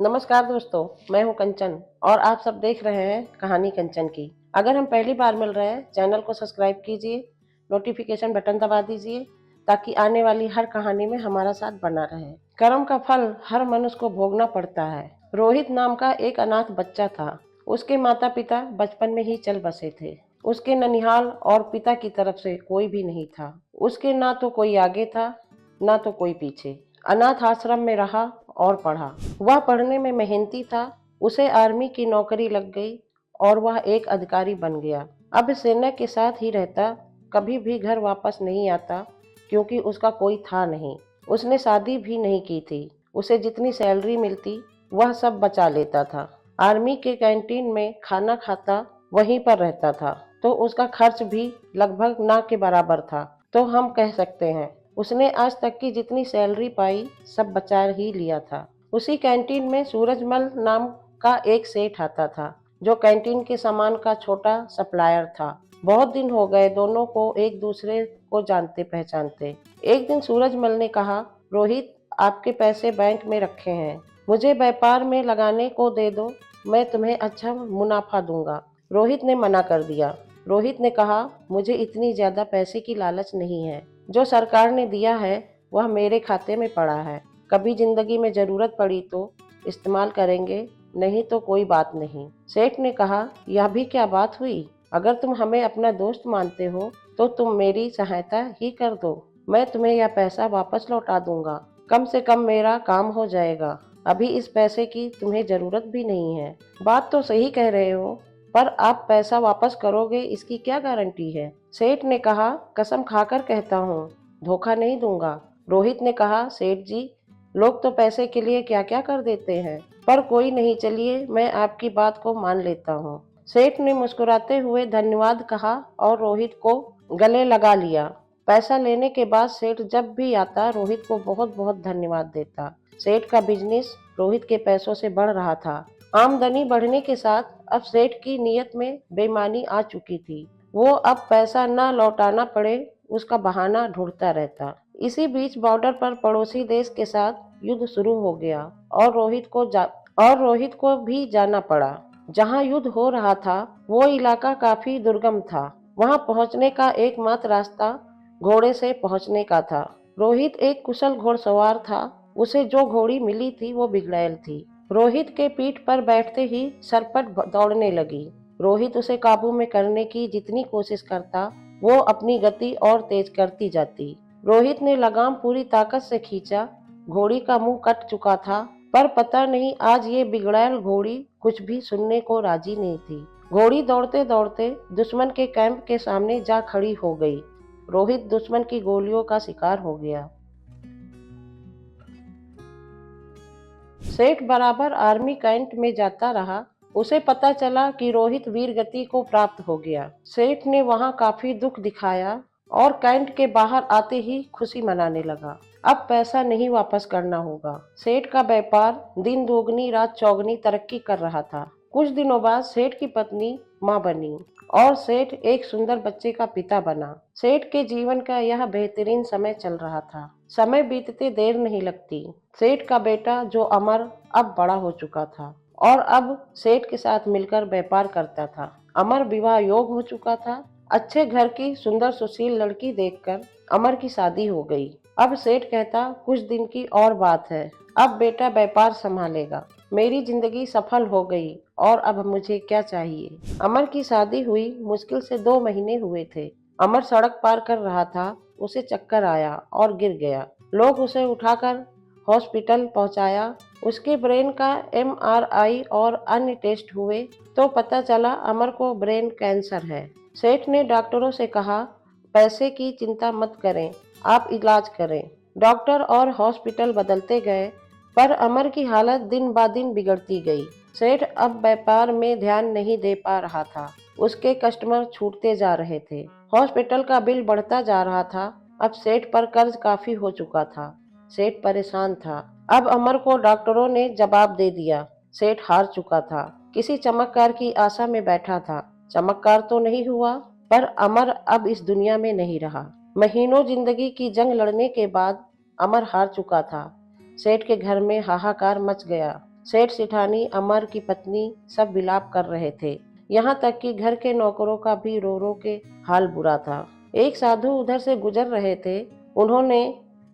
नमस्कार दोस्तों, मैं हूं कंचन और आप सब देख रहे हैं कहानी कंचन की। अगर हम पहली बार मिल रहे हैं, चैनल को सब्सक्राइब कीजिए, नोटिफिकेशन बटन दबा दीजिए ताकि आने वाली हर कहानी में हमारा साथ बना रहे। कर्म का फल हर मनुष्य को भोगना पड़ता है। रोहित नाम का एक अनाथ बच्चा था। उसके माता पिता बचपन में ही चल बसे थे। उसके ननिहाल और पिता की तरफ से कोई भी नहीं था। उसके ना तो कोई आगे था, ना तो कोई पीछे। अनाथ आश्रम में रहा और पढ़ा। वह पढ़ने में मेहनती था। उसे आर्मी की नौकरी लग गई और वह एक अधिकारी बन गया। अब सेना के साथ ही रहता, कभी भी घर वापस नहीं आता क्योंकि उसका कोई था नहीं। उसने शादी भी नहीं की थी। उसे जितनी सैलरी मिलती वह सब बचा लेता था। आर्मी के कैंटीन में खाना खाता, वहीं पर रहता था, तो उसका खर्च भी लगभग ना के बराबर था। तो हम कह सकते हैं उसने आज तक की जितनी सैलरी पाई सब बचा ही लिया था। उसी कैंटीन में सूरजमल नाम का एक सेठ आता था, जो कैंटीन के सामान का छोटा सप्लायर था। बहुत दिन हो गए दोनों को एक दूसरे को जानते पहचानते। एक दिन सूरजमल ने कहा, रोहित, आपके पैसे बैंक में रखे हैं, मुझे व्यापार में लगाने को दे दो, मैं तुम्हें अच्छा मुनाफा दूंगा। रोहित ने मना कर दिया। रोहित ने कहा, मुझे इतनी ज्यादा पैसे की लालच नहीं है। जो सरकार ने दिया है वह मेरे खाते में पड़ा है। कभी जिंदगी में जरूरत पड़ी तो इस्तेमाल करेंगे, नहीं तो कोई बात नहीं। सेठ ने कहा, यह भी क्या बात हुई? अगर तुम हमें अपना दोस्त मानते हो तो तुम मेरी सहायता ही कर दो। मैं तुम्हें यह पैसा वापस लौटा दूंगा। कम से कम मेरा काम हो जाएगा। अभी इस पैसे की तुम्हें जरूरत भी नहीं है। बात तो सही कह रहे हो, पर आप पैसा वापस करोगे इसकी क्या गारंटी है? सेठ ने कहा, कसम खाकर कहता हूँ, धोखा नहीं दूंगा। रोहित ने कहा, सेठ जी, लोग तो पैसे के लिए क्या क्या कर देते हैं, पर कोई नहीं, चलिए मैं आपकी बात को मान लेता हूँ। सेठ ने मुस्कुराते हुए धन्यवाद कहा और रोहित को गले लगा लिया। पैसा लेने के बाद सेठ जब भी आता रोहित को बहुत बहुत धन्यवाद देता। सेठ का बिजनेस रोहित के पैसों से बढ़ रहा था। आमदनी बढ़ने के साथ अब सेठ की नीयत में बेईमानी आ चुकी थी। वो अब पैसा न लौटाना पड़े उसका बहाना ढूंढता रहता। इसी बीच बॉर्डर पर पड़ोसी देश के साथ युद्ध शुरू हो गया और रोहित को भी जाना पड़ा। जहां युद्ध हो रहा था वो इलाका काफी दुर्गम था। वहां पहुंचने का एकमात्र रास्ता घोड़े से पहुंचने का था। रोहित एक कुशल घोड़सवार था। उसे जो घोड़ी मिली थी वो बिगड़ैल थी। रोहित के पीठ पर बैठते ही सरपट दौड़ने लगी। रोहित उसे काबू में करने की जितनी कोशिश करता वो अपनी गति और तेज करती जाती। रोहित ने लगाम पूरी ताकत से खींचा। घोड़ी का मुंह कट चुका था, पर पता नहीं आज ये बिगड़ैल घोड़ी कुछ भी सुनने को राजी नहीं थी। घोड़ी दौड़ते दौड़ते दुश्मन के कैंप के सामने जा खड़ी हो गई। रोहित दुश्मन की गोलियों का शिकार हो गया। सेठ बराबर आर्मी कैंट में जाता रहा। उसे पता चला कि रोहित वीर गति को प्राप्त हो गया। सेठ ने वहां काफी दुख दिखाया और कैंट के बाहर आते ही खुशी मनाने लगा। अब पैसा नहीं वापस करना होगा। सेठ का व्यापार दिन दोगुनी रात चौगुनी तरक्की कर रहा था। कुछ दिनों बाद सेठ की पत्नी मां बनी और सेठ एक सुंदर बच्चे का पिता बना। सेठ के जीवन का यह बेहतरीन समय चल रहा था। समय बीतते देर नहीं लगती। सेठ का बेटा जो अमर अब बड़ा हो चुका था और अब सेठ के साथ मिलकर व्यापार करता था। अमर विवाह योग्य हो चुका था। अच्छे घर की सुंदर सुशील लड़की देखकर अमर की शादी हो गई। अब सेठ कहता, कुछ दिन की और बात है, अब बेटा व्यापार संभालेगा। मेरी जिंदगी सफल हो गई और अब मुझे क्या चाहिए। अमर की शादी हुई मुश्किल से 2 महीने हुए थे। अमर सड़क पार कर रहा था। उसे चक्कर आया और गिर गया। लोग उसे उठाकर हॉस्पिटल पहुंचाया। उसके ब्रेन का एमआरआई और अन्य टेस्ट हुए तो पता चला अमर को ब्रेन कैंसर है। सेठ ने डॉक्टरों से कहा, पैसे की चिंता मत करें, आप इलाज करें। डॉक्टर और हॉस्पिटल बदलते गए, पर अमर की हालत दिन ब दिन बिगड़ती गई। सेठ अब व्यापार में ध्यान नहीं दे पा रहा था। उसके कस्टमर छूटते जा रहे थे। हॉस्पिटल का बिल बढ़ता जा रहा था। अब सेठ पर कर्ज काफी हो चुका था। सेठ परेशान था। अब अमर को डॉक्टरों ने जवाब दे दिया। सेठ हार चुका था। किसी चमत्कार की आशा में बैठा था। चमत्कार तो नहीं हुआ, पर अमर अब इस दुनिया में नहीं रहा। महीनों जिंदगी की जंग लड़ने के बाद अमर हार चुका था। सेठ के घर में हाहाकार मच गया। सेठ सिठानी, अमर की पत्नी सब विलाप कर रहे थे। यहाँ तक कि घर के नौकरों का भी रो रो के हाल बुरा था। एक साधु उधर से गुजर रहे थे। उन्होंने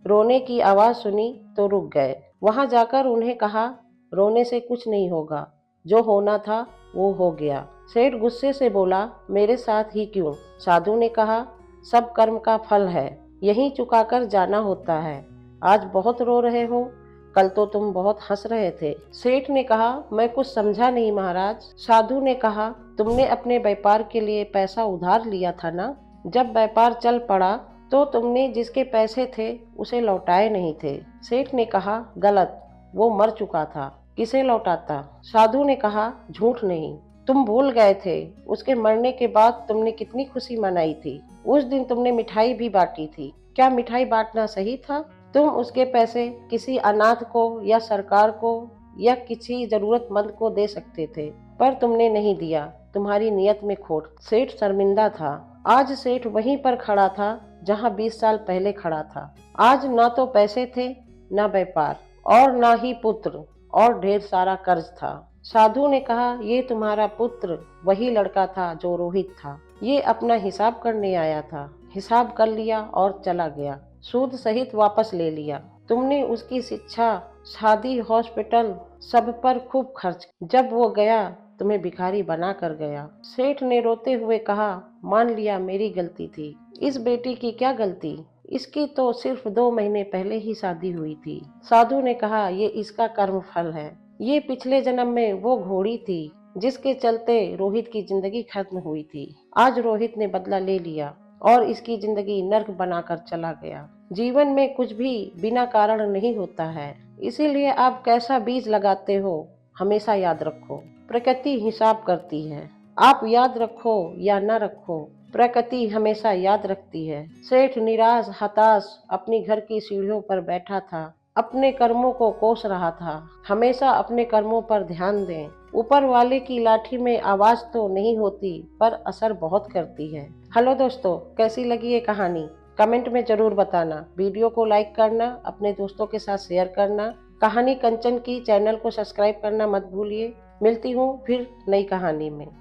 रोने की आवाज सुनी तो रुक गए। वहां जाकर उन्हें कहा, रोने से कुछ नहीं होगा, जो होना था वो हो गया। सेठ गुस्से से बोला, मेरे साथ ही क्यों? साधु ने कहा, सब कर्म का फल है, यहीं चुकाकर जाना होता है। आज बहुत रो रहे हो, कल तो तुम बहुत हंस रहे थे। सेठ ने कहा, मैं कुछ समझा नहीं महाराज। साधु ने कहा, तुमने अपने व्यापार के लिए पैसा उधार लिया था ना? जब व्यापार चल पड़ा तो तुमने जिसके पैसे थे उसे लौटाए नहीं थे। सेठ ने कहा, गलत, वो मर चुका था, किसे लौटाता? साधु ने कहा, झूठ नहीं, तुम भूल गए थे। उसके मरने के बाद तुमने कितनी खुशी मनाई थी। उस दिन तुमने मिठाई भी बांटी थी। क्या मिठाई बांटना सही था? तुम उसके पैसे किसी अनाथ को या सरकार को या किसी जरूरतमंद को दे सकते थे, पर तुमने नहीं दिया। तुम्हारी नियत में खोट। सेठ शर्मिंदा था। आज सेठ वहीं पर खड़ा था जहां 20 साल पहले खड़ा था। आज ना तो पैसे थे, ना व्यापार, और ना ही पुत्र, और ढेर सारा कर्ज था। साधु ने कहा, ये तुम्हारा पुत्र वही लड़का था जो रोहित था। ये अपना हिसाब करने आया था। हिसाब कर लिया और चला गया। सूद सहित वापस ले लिया। तुमने उसकी शिक्षा, शादी, हॉस्पिटल सब पर खूब खर्च। जब वो गया तुम्हें भिखारी बना कर गया। सेठ ने रोते हुए कहा, मान लिया मेरी गलती थी। इस बेटी की क्या गलती? इसकी तो सिर्फ 2 महीने पहले ही शादी हुई थी। साधु ने कहा, ये इसका कर्म फल है। ये पिछले जन्म में वो घोड़ी थी जिसके चलते रोहित की जिंदगी खत्म हुई थी। आज रोहित ने बदला ले लिया और इसकी जिंदगी नर्क बनाकर चला गया। जीवन में कुछ भी बिना कारण नहीं होता है, इसीलिए आप कैसा बीज लगाते हो हमेशा याद रखो, प्रकृति हिसाब करती है। आप याद रखो या न रखो, प्रकृति हमेशा याद रखती है। सेठ निराश हताश अपनी घर की सीढ़ियों पर बैठा था। अपने कर्मों को कोस रहा था। हमेशा अपने कर्मों पर ध्यान दें। ऊपर वाले की लाठी में आवाज तो नहीं होती, पर असर बहुत करती है। हेलो दोस्तों, कैसी लगी ये कहानी? कमेंट में जरूर बताना। वीडियो को लाइक करना, अपने दोस्तों के साथ शेयर करना। कहानी कंचन की चैनल को सब्सक्राइब करना मत भूलिए। मिलती हूँ फिर नई कहानी में।